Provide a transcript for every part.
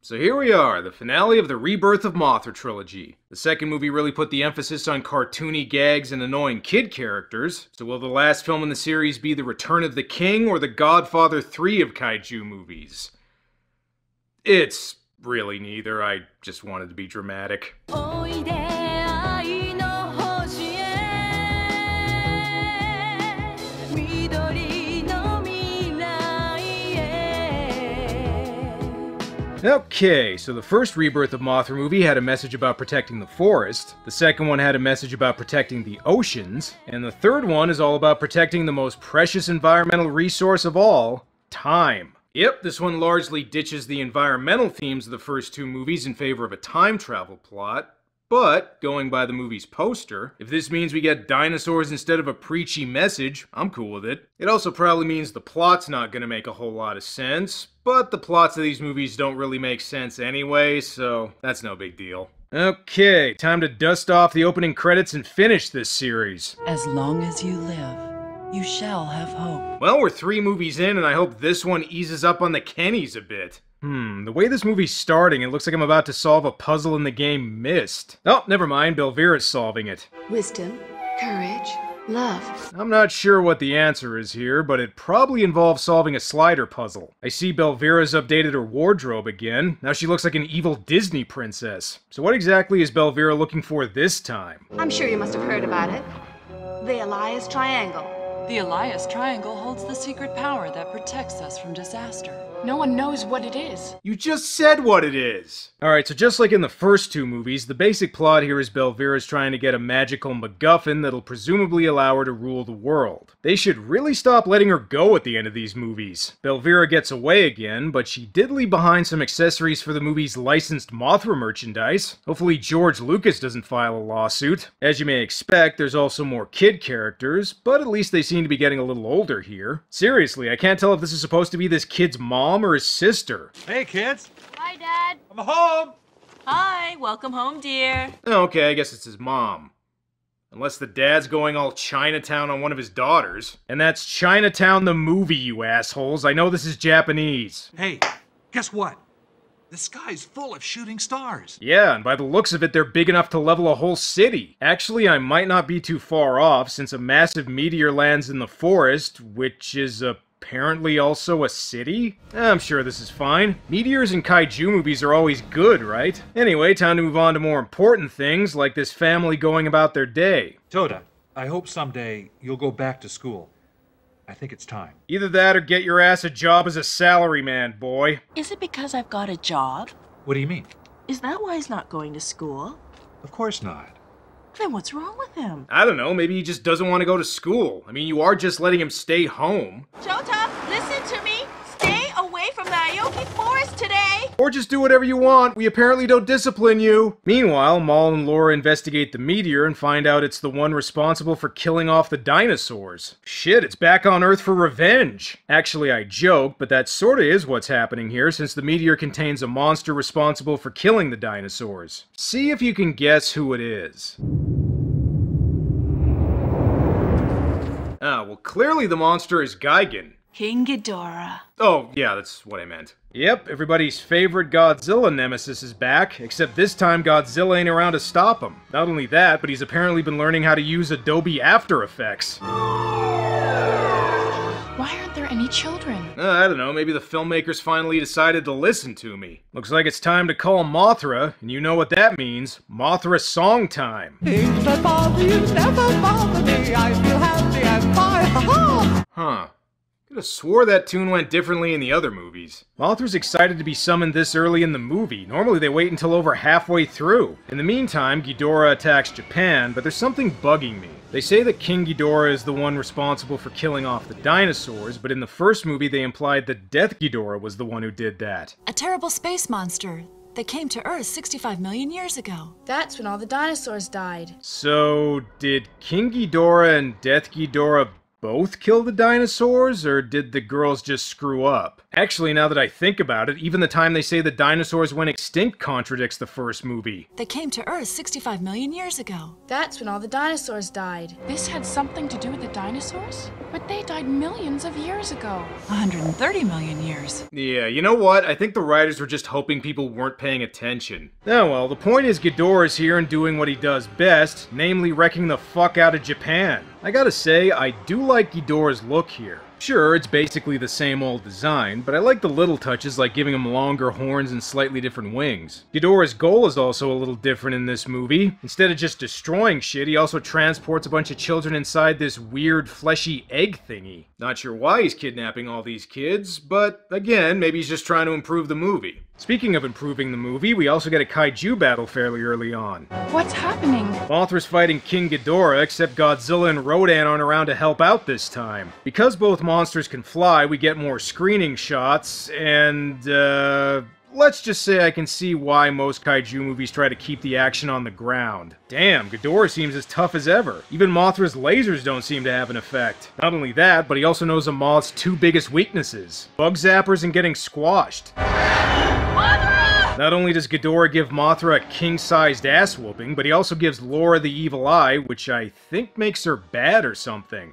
So here we are, the finale of the Rebirth of Mothra trilogy. The second movie really put the emphasis on cartoony gags and annoying kid characters. So will the last film in the series be The Return of the King or the Godfather 3 of kaiju movies? It's really neither, I just wanted to be dramatic. Okay, so the first Rebirth of Mothra movie had a message about protecting the forest, the second one had a message about protecting the oceans, and the third one is all about protecting the most precious environmental resource of all, time. Yep, this one largely ditches the environmental themes of the first two movies in favor of a time travel plot. But, going by the movie's poster, if this means we get dinosaurs instead of a preachy message, I'm cool with it. It also probably means the plot's not gonna make a whole lot of sense, but the plots of these movies don't really make sense anyway, so that's no big deal. Okay, time to dust off the opening credits and finish this series. As long as you live, you shall have hope. Well, we're 3 movies in, and I hope this one eases up on the Kennys a bit. The way this movie's starting, it looks like I'm about to solve a puzzle in the game Myst. Oh, never mind, Belvira's solving it. Wisdom, courage, love. I'm not sure what the answer is here, but it probably involves solving a slider puzzle. I see Belvira's updated her wardrobe again. Now she looks like an evil Disney princess. So what exactly is Belvira looking for this time? I'm sure you must have heard about it. The Elias Triangle. The Elias Triangle holds the secret power that protects us from disaster. No one knows what it is. You just said what it is! Alright, so just like in the first 2 movies, the basic plot here is Belvira's trying to get a magical MacGuffin that'll presumably allow her to rule the world. They should really stop letting her go at the end of these movies. Belvira gets away again, but she did leave behind some accessories for the movie's licensed Mothra merchandise. Hopefully George Lucas doesn't file a lawsuit. As you may expect, there's also more kid characters, but at least they seem to be getting a little older here. Seriously, I can't tell if this is supposed to be this kid's mom or his sister. Hey, kids. Hi, Dad. I'm home. Hi, welcome home, dear. Okay, I guess it's his mom. Unless the dad's going all Chinatown on one of his daughters. And that's Chinatown the movie, you assholes. I know this is Japanese. Hey, guess what? The sky's full of shooting stars. Yeah, and by the looks of it, they're big enough to level a whole city. Actually, I might not be too far off, since a massive meteor lands in the forest, which is apparently also a city? I'm sure this is fine. Meteors in kaiju movies are always good, right? Anyway, time to move on to more important things, like this family going about their day. Toda, I hope someday you'll go back to school. I think it's time. Either that or get your ass a job as a salaryman, boy. Is it because I've got a job? What do you mean? Is that why he's not going to school? Of course not. Then what's wrong with him? I don't know, maybe he just doesn't want to go to school. I mean, you are just letting him stay home. Jota, listen to me! Stay away from the Aoki forest today! Or just do whatever you want, we apparently don't discipline you. Meanwhile, Maul and Laura investigate the meteor and find out it's the one responsible for killing off the dinosaurs. Shit, it's back on Earth for revenge. Actually, I joke, but that sorta is what's happening here, since the meteor contains a monster responsible for killing the dinosaurs. See if you can guess who it is. Well, clearly the monster is Gigan. King Ghidorah. Oh, yeah, that's what I meant. Yep, everybody's favorite Godzilla nemesis is back, except this time Godzilla ain't around to stop him. Not only that, but he's apparently been learning how to use Adobe After Effects. Why aren't there any children? I don't know, maybe the filmmakers finally decided to listen to me. Looks like it's time to call Mothra, and you know what that means. Mothra song time. Things that bother you never bother me. I feel happy and fine. Ha-ha! Huh. Could have swore that tune went differently in the other movies. Mothra's excited to be summoned this early in the movie. Normally they wait until over halfway through. In the meantime, Ghidorah attacks Japan, but there's something bugging me. They say that King Ghidorah is the one responsible for killing off the dinosaurs, but in the first movie they implied that Death Ghidorah was the one who did that. A terrible space monster that came to Earth 65 million years ago. That's when all the dinosaurs died. So, did King Ghidorah and Death Ghidorah both kill the dinosaurs, or did the girls just screw up? Actually, now that I think about it, even the time they say the dinosaurs went extinct contradicts the first movie. They came to Earth 65 million years ago. That's when all the dinosaurs died. This had something to do with the dinosaurs? But they died millions of years ago. 130 million years. Yeah, you know what? I think the writers were just hoping people weren't paying attention. Oh well, the point is Ghidorah is here and doing what he does best, namely wrecking the fuck out of Japan. I gotta say, I do like Ghidorah's look here. Sure, it's basically the same old design, but I like the little touches like giving him longer horns and slightly different wings. Ghidorah's goal is also a little different in this movie. Instead of just destroying shit, he also transports a bunch of children inside this weird fleshy egg thingy. Not sure why he's kidnapping all these kids, but again, maybe he's just trying to improve the movie. Speaking of improving the movie, we also get a kaiju battle fairly early on. What's happening? Mothra's fighting King Ghidorah, except Godzilla and Rodan aren't around to help out this time. Because both monsters can fly, we get more screening shots, and, let's just say I can see why most kaiju movies try to keep the action on the ground. Damn, Ghidorah seems as tough as ever. Even Mothra's lasers don't seem to have an effect. Not only that, but he also knows a moth's two biggest weaknesses: bug zappers and getting squashed. Not only does Ghidorah give Mothra a king-sized ass-whooping, but he also gives Laura the evil eye, which I think makes her bad or something.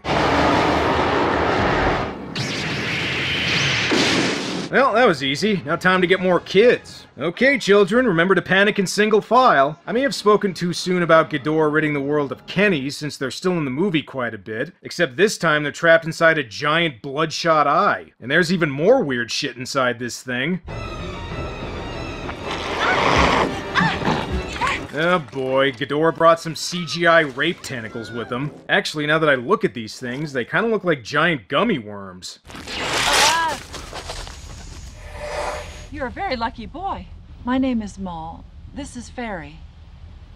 Well, that was easy. Now time to get more kids. Okay, children, remember to panic in single file. I may have spoken too soon about Ghidorah ridding the world of Kennys, since they're still in the movie quite a bit, except this time they're trapped inside a giant bloodshot eye. And there's even more weird shit inside this thing. Oh boy, Ghidorah brought some CGI rape tentacles with him. Actually, now that I look at these things, they kind of look like giant gummy worms. You're a very lucky boy. My name is Maul. This is Fairy.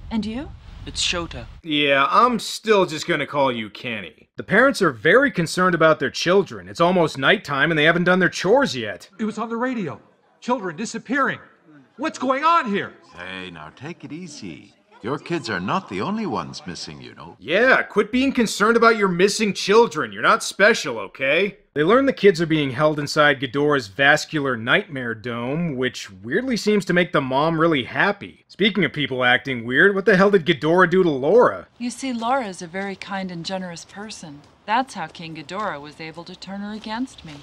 And you? It's Shota. Yeah, I'm still just gonna call you Kenny. The parents are very concerned about their children. It's almost nighttime and they haven't done their chores yet. It was on the radio. Children disappearing. What's going on here? Hey, now take it easy. Your kids are not the only ones missing, you know. Yeah, quit being concerned about your missing children. You're not special, okay? They learn the kids are being held inside Ghidorah's vascular nightmare dome, which weirdly seems to make the mom really happy. Speaking of people acting weird, what the hell did Ghidorah do to Laura? You see, Laura is a very kind and generous person. That's how King Ghidorah was able to turn her against me.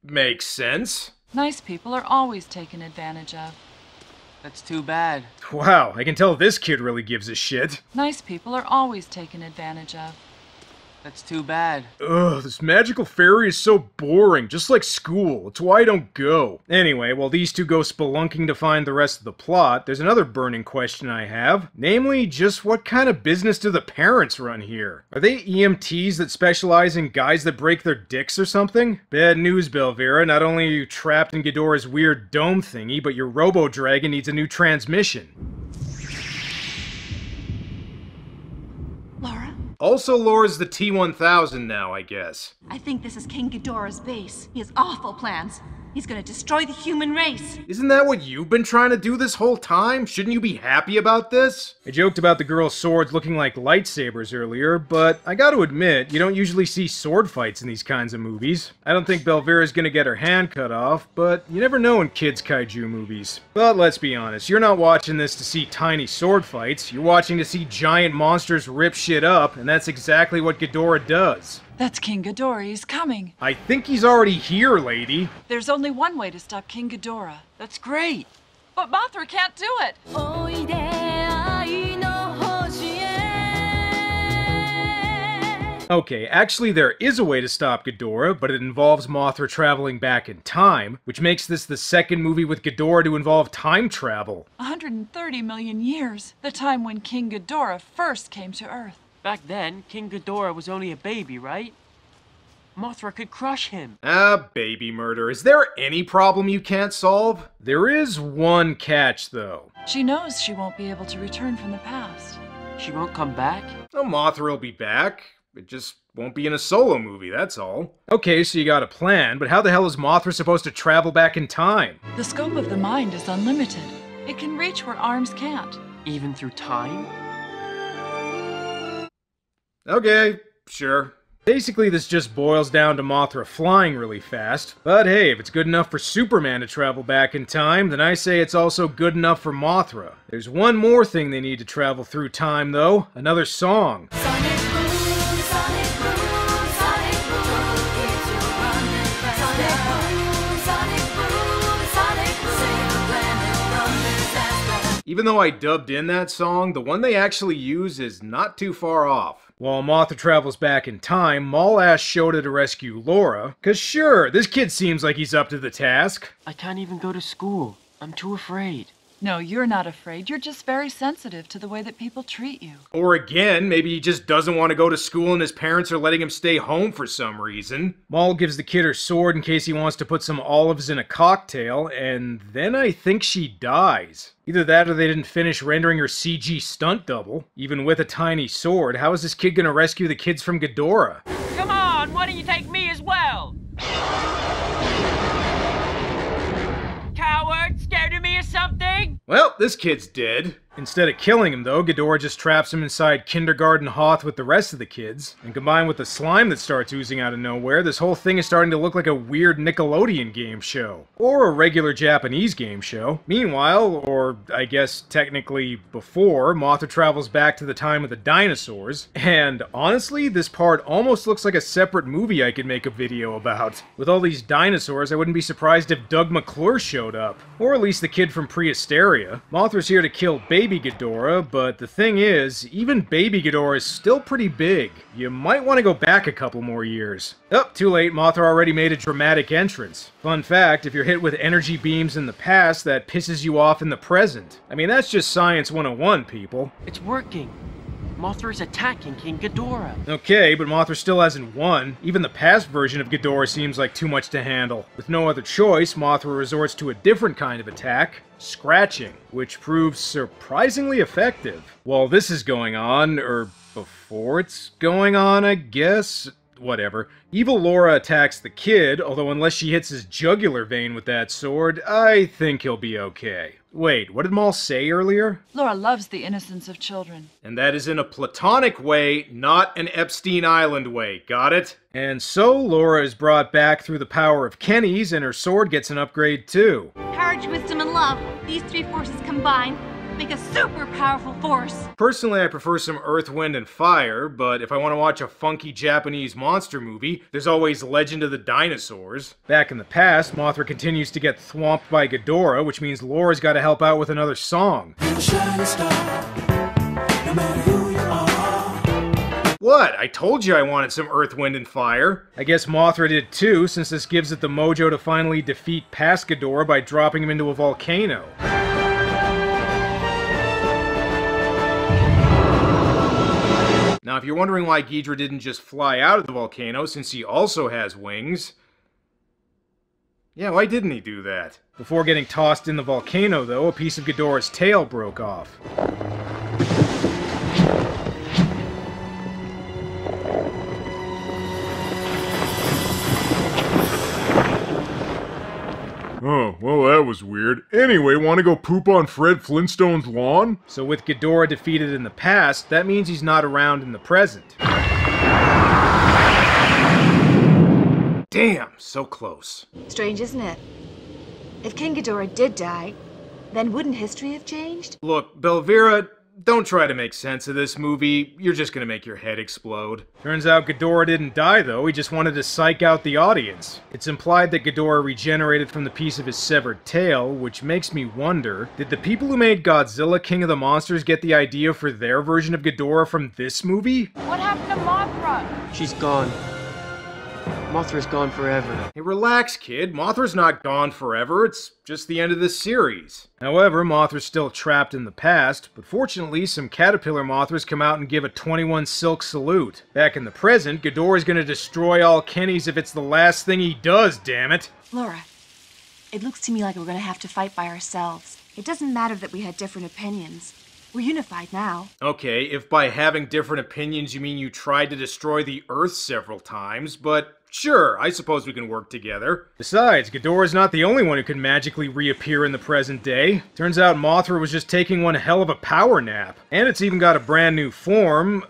Makes sense. Nice people are always taken advantage of. That's too bad. Wow, I can tell this kid really gives a shit. Nice people are always taken advantage of. That's too bad. Ugh, this magical fairy is so boring, just like school. It's why I don't go. Anyway, while these two go spelunking to find the rest of the plot, there's another burning question I have. Namely, just what kind of business do the parents run here? Are they EMTs that specialize in guys that break their dicks or something? Bad news, Belvira. Not only are you trapped in Ghidorah's weird dome thingy, but your Robo-Dragon needs a new transmission. Laura? Also, Laura's the T-1000 now, I guess. I think this is King Ghidorah's base. He has awful plans. He's gonna destroy the human race. Isn't that what you've been trying to do this whole time? Shouldn't you be happy about this? I joked about the girls' swords looking like lightsabers earlier, but I gotta admit, you don't usually see sword fights in these kinds of movies. I don't think Belvira's gonna get her hand cut off, but you never know in kids' kaiju movies. But let's be honest, you're not watching this to see tiny sword fights, you're watching to see giant monsters rip shit up, and that's exactly what Ghidorah does. That's King Ghidorah. He's coming. I think he's already here, lady. There's only one way to stop King Ghidorah. That's great. But Mothra can't do it. Okay, actually there is a way to stop Ghidorah, but it involves Mothra traveling back in time, which makes this the second movie with Ghidorah to involve time travel. 130 million years. The time when King Ghidorah first came to Earth. Back then, King Ghidorah was only a baby, right? Mothra could crush him. Baby murder. Is there any problem you can't solve? There is one catch, though. She knows she won't be able to return from the past. She won't come back? Oh, Mothra will be back. It just won't be in a solo movie, that's all. Okay, so you got a plan, but how the hell is Mothra supposed to travel back in time? The scope of the mind is unlimited. It can reach where arms can't. Even through time? Okay, sure. Basically, this just boils down to Mothra flying really fast. But hey, if it's good enough for Superman to travel back in time, then I say it's also good enough for Mothra. There's one more thing they need to travel through time, though. Another song. Even though I dubbed in that song, the one they actually use is not too far off. While Mothra travels back in time, Maul asks Shota to rescue Laura, cause sure, this kid seems like he's up to the task. I can't even go to school. I'm too afraid. No, you're not afraid. You're just very sensitive to the way that people treat you. Or again, maybe he just doesn't want to go to school and his parents are letting him stay home for some reason. Maul gives the kid her sword in case he wants to put some olives in a cocktail, and then I think she dies. Either that or they didn't finish rendering her CG stunt double. Even with a tiny sword, how is this kid gonna rescue the kids from Ghidorah? Come on, why don't you take me as well? Coward, scared of me or something? Well, this kid's dead. Instead of killing him, though, Ghidorah just traps him inside Kindergarten Hoth with the rest of the kids. And combined with the slime that starts oozing out of nowhere, this whole thing is starting to look like a weird Nickelodeon game show. Or a regular Japanese game show. Meanwhile, or I guess technically before, Mothra travels back to the time of the dinosaurs. And honestly, this part almost looks like a separate movie I could make a video about. With all these dinosaurs, I wouldn't be surprised if Doug McClure showed up. Or at least the kid from Prehysteria. Mothra's here to kill Baby Ghidorah, but the thing is, even Baby Ghidorah is still pretty big. You might want to go back a couple more years. Oh, too late, Mothra already made a dramatic entrance. Fun fact, if you're hit with energy beams in the past, that pisses you off in the present. I mean, that's just Science 101, people. It's working. Mothra's attacking King Ghidorah. Okay, but Mothra still hasn't won. Even the past version of Ghidorah seems like too much to handle. With no other choice, Mothra resorts to a different kind of attack. Scratching, which proves surprisingly effective. While this is going on, or before it's going on, I guess? Whatever. Evil Laura attacks the kid, although unless she hits his jugular vein with that sword, I think he'll be okay. Wait, what did Maul say earlier? Laura loves the innocence of children. And that is in a platonic way, not an Epstein Island way, got it? And so Laura is brought back through the power of Kenny's, and her sword gets an upgrade too. Courage, wisdom, and love. These three forces combined make a super powerful force. Personally, I prefer some Earth, Wind, and Fire, but if I want to watch a funky Japanese monster movie, there's always Legend of the Dinosaurs. Back in the past, Mothra continues to get thwomped by Ghidorah, which means Laura's got to help out with another song. What? I told you I wanted some Earth, Wind, and Fire. I guess Mothra did too, since this gives it the mojo to finally defeat past Ghidorah by dropping him into a volcano. Now, if you're wondering why Ghidorah didn't just fly out of the volcano, since he also has wings... yeah, why didn't he do that? Before getting tossed in the volcano, though, a piece of Ghidorah's tail broke off. Oh, well that was weird. Anyway, wanna go poop on Fred Flintstone's lawn? So with Ghidorah defeated in the past, that means he's not around in the present. Damn, so close. Strange, isn't it? If King Ghidorah did die, then wouldn't history have changed? Look, Belvira, don't try to make sense of this movie. You're just gonna make your head explode. Turns out Ghidorah didn't die, though. He just wanted to psych out the audience. It's implied that Ghidorah regenerated from the piece of his severed tail, which makes me wonder, did the people who made Godzilla King of the Monsters get the idea for their version of Ghidorah from this movie? What happened to Mothra? She's gone. Mothra's gone forever. Hey, relax, kid. Mothra's not gone forever. It's just the end of this series. However, Mothra's still trapped in the past, but fortunately, some caterpillar Mothras come out and give a 21 Silk salute. Back in the present, Ghidorah's gonna destroy all Kennys if it's the last thing he does, damn it. Laura, it looks to me like we're gonna have to fight by ourselves. It doesn't matter that we had different opinions. We're unified now. Okay, if by having different opinions you mean you tried to destroy the Earth several times, but sure, I suppose we can work together. Besides, Ghidorah's not the only one who can magically reappear in the present day. Turns out Mothra was just taking one hell of a power nap. And it's even got a brand new form,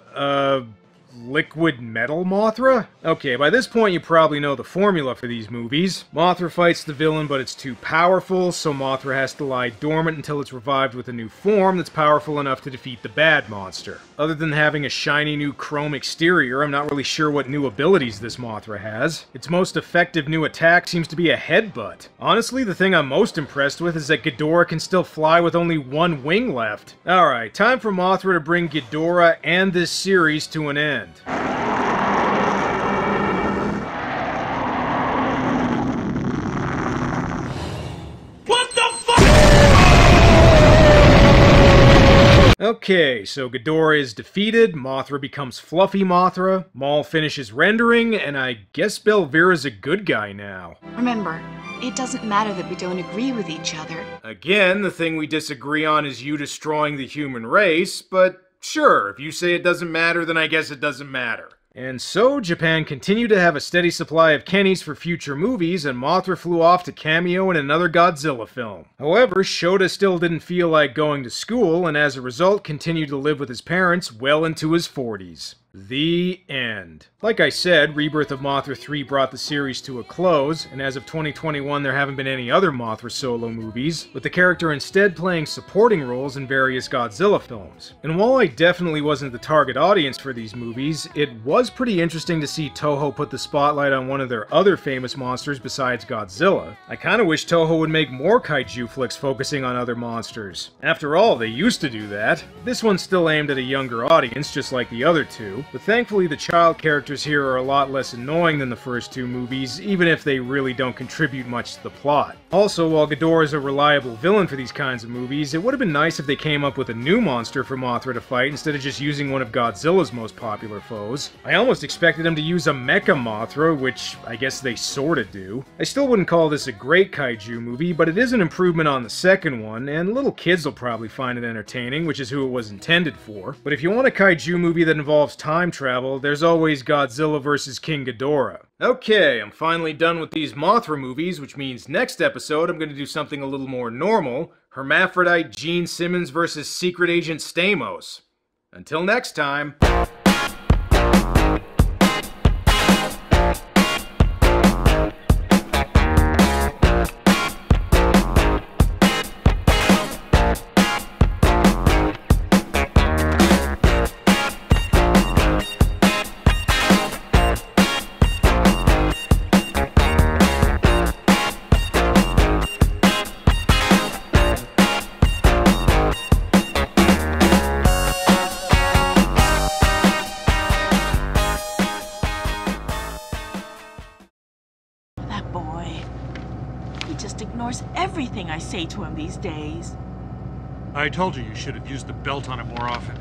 liquid metal Mothra? Okay, by this point you probably know the formula for these movies. Mothra fights the villain, but it's too powerful, so Mothra has to lie dormant until it's revived with a new form that's powerful enough to defeat the bad monster. Other than having a shiny new chrome exterior, I'm not really sure what new abilities this Mothra has. Its most effective new attack seems to be a headbutt. Honestly, the thing I'm most impressed with is that Ghidorah can still fly with only one wing left. Alright, time for Mothra to bring Ghidorah and this series to an end. Okay, so Ghidorah is defeated, Mothra becomes Fluffy Mothra, Maul finishes rendering, and I guess Belvira's a good guy now. Remember, it doesn't matter that we don't agree with each other. Again, the thing we disagree on is you destroying the human race, but sure, if you say it doesn't matter, then I guess it doesn't matter. And so, Japan continued to have a steady supply of Kennys for future movies, and Mothra flew off to cameo in another Godzilla film. However, Shota still didn't feel like going to school, and as a result continued to live with his parents well into his 40s. The end. Like I said, Rebirth of Mothra 3 brought the series to a close, and as of 2021 there haven't been any other Mothra solo movies, with the character instead playing supporting roles in various Godzilla films. And while I definitely wasn't the target audience for these movies, it was pretty interesting to see Toho put the spotlight on one of their other famous monsters besides Godzilla. I kinda wish Toho would make more kaiju flicks focusing on other monsters. After all, they used to do that. This one's still aimed at a younger audience, just like the other two, but thankfully the child characters here are a lot less annoying than the first two movies, even if they really don't contribute much to the plot. Also, while Ghidorah is a reliable villain for these kinds of movies, it would have been nice if they came up with a new monster for Mothra to fight instead of just using one of Godzilla's most popular foes. I almost expected them to use a Mecha Mothra, which I guess they sorta do. I still wouldn't call this a great kaiju movie, but it is an improvement on the second one, and little kids will probably find it entertaining, which is who it was intended for. But if you want a kaiju movie that involves time travel, there's always Godzilla vs. King Ghidorah. Okay, I'm finally done with these Mothra movies, which means next episode I'm going to do something a little more normal. Hermaphrodite Gene Simmons vs. Secret Agent Stamos. Until next time. Ignores everything I say to him these days. I told you you should have used the belt on it more often.